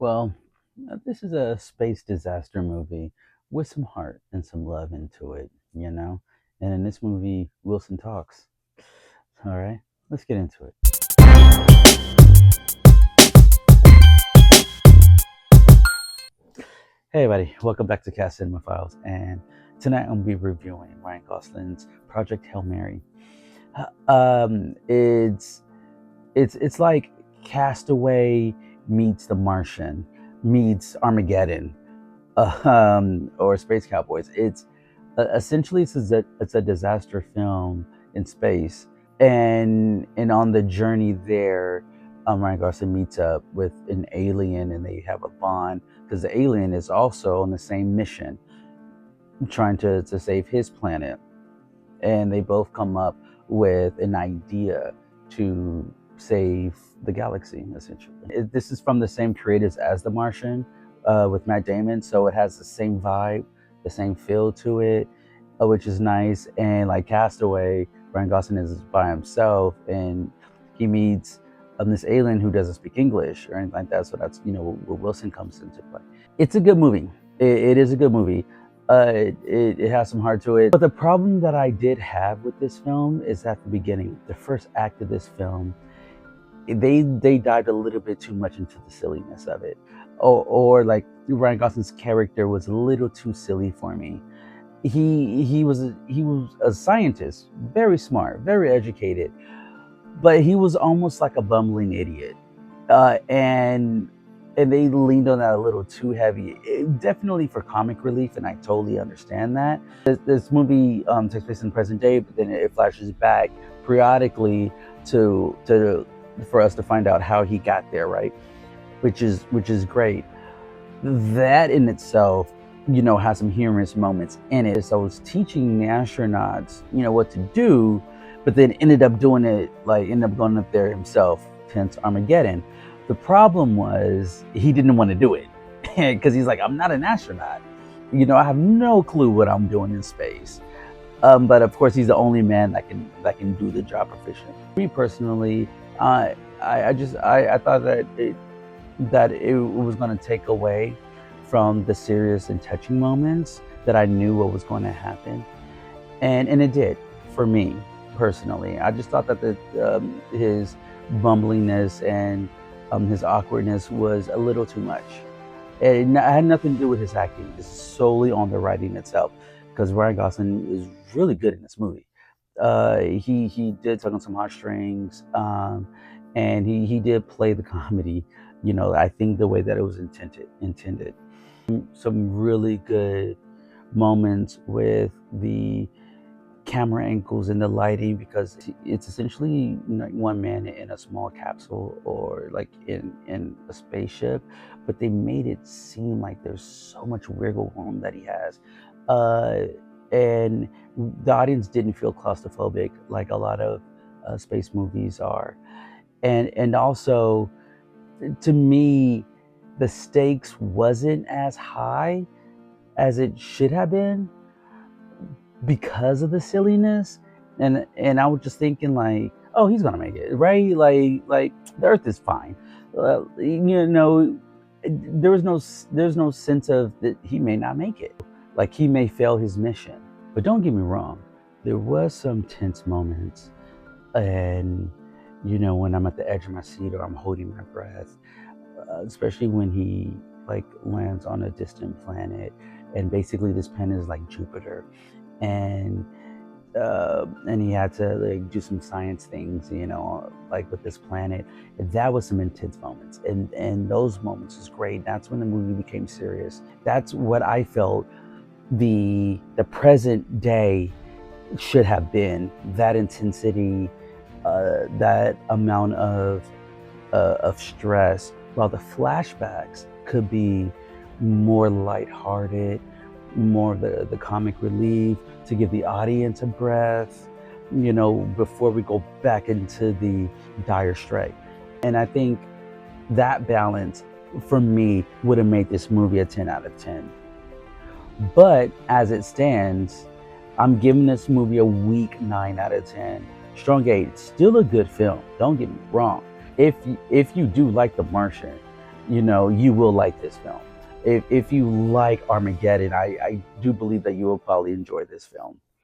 Well, this is a space disaster movie with some heart and some love into it. And in this movie, Wilson talks. All right, let's get into it. Hey, everybody, welcome back to Cast Cinema Files. And tonight I'm going to be reviewing Ryan Gosling's Project Hail Mary. It's like Castaway meets The Martian meets Armageddon, or Space Cowboys. It's essentially it's a disaster film in space, and on the journey there, Ryan Gosling meets up with an alien, and they have a bond because the alien is also on the same mission, trying to save his planet, and they both come up with an idea to save the galaxy, essentially. This is from the same creators as The Martian, with Matt Damon, so it has the same vibe, the same feel to it, which is nice. And like Castaway, Ryan Gosling is by himself, and he meets this alien who doesn't speak English or anything like that. So that's where Wilson comes into play. It's a good movie. It is a good movie. It has some heart to it. But the problem that I did have with this film is at the beginning, the first act of this film, they dived a little bit too much into the silliness of it, or like Ryan Gosling's character was a little too silly for me. He was a scientist, very smart, very educated, but he was almost like a bumbling idiot, and they leaned on that a little too heavy, definitely for comic relief, and I totally understand that. This movie takes place in the present day, but then it flashes back periodically to for us to find out how he got there, right? Which is great. That in itself, has some humorous moments in it. So I was teaching the astronauts, what to do, but then ended up going up there himself, hence Armageddon. The problem was he didn't want to do it because he's like, I'm not an astronaut. I have no clue what I'm doing in space. But of course, he's the only man that can do the job proficiently. Me personally, I thought that it was going to take away from the serious and touching moments that I knew what was going to happen, and it did for me personally. I just thought that his bumblingness and his awkwardness was a little too much. It had nothing to do with his acting. It's solely on the writing itself, because Ryan Gosling is really good in this movie. He did tug on some heartstrings, and he did play the comedy. I think the way that it was intended. Some really good moments with the camera angles and the lighting, because it's essentially one man in a small capsule, or like in a spaceship, but they made it seem like there's so much wiggle room that he has, and the audience didn't feel claustrophobic like a lot of space movies are, and also, to me, the stakes wasn't as high as it should have been because of the silliness, and I was just thinking like, oh, he's gonna make it, right? Like the Earth is fine. There's no sense of that he may not make it, like he may fail his mission. But don't get me wrong, there was some tense moments, and when I'm at the edge of my seat or I'm holding my breath, especially when he like lands on a distant planet, and basically this planet is like Jupiter, and he had to like do some science things, like with this planet. That was some intense moments, and those moments was great. That's when the movie became serious. That's what I felt the present day should have been. That intensity, that amount of stress, while the flashbacks could be more lighthearted, more the comic relief to give the audience a breath, before we go back into the dire straits. And I think that balance for me would have made this movie a 10 out of 10. But as it stands, I'm giving this movie a weak 9 out of 10. Strong 8, still a good film, don't get me wrong. If you do like The Martian, you will like this film. If you like Armageddon, I do believe that you will probably enjoy this film.